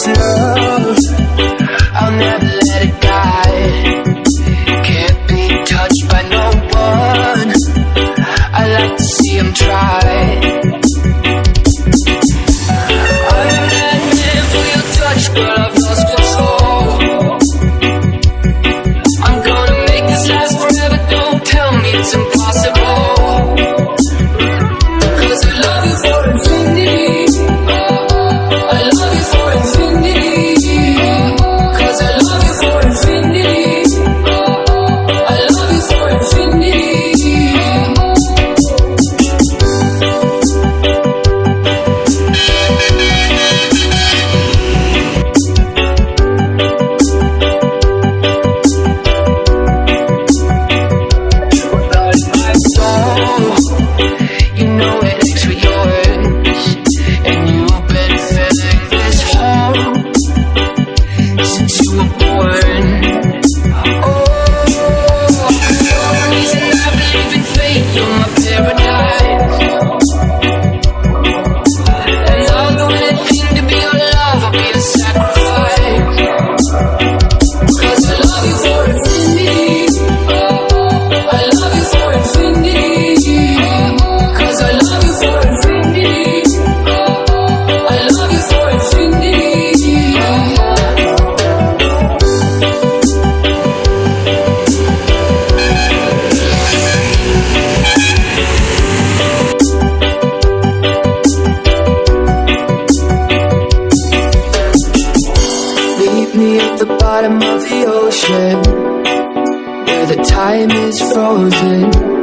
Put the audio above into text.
this love, I'll never let it die. Can't be touched by no one, I like to see him try. I'm a madman for your touch, girl, I've lost control. I'm gonna make this last forever, don't tell me it's impossible. Cause I love you for infinity, I love you for infinity. Cause I love you for infinity, I love you for infinity. You know it aches for yours, and you've been feeling this home since you were born. Oh, you're the reason I believe in fate, you're my paradise. And I'll do anything to be your love, I'll be a sacrifice. Cause I love you for infinity, I love you for infinity. Cause I love you for infinity, I love you for infinity. Meet me at the bottom of the ocean, where the time is frozen.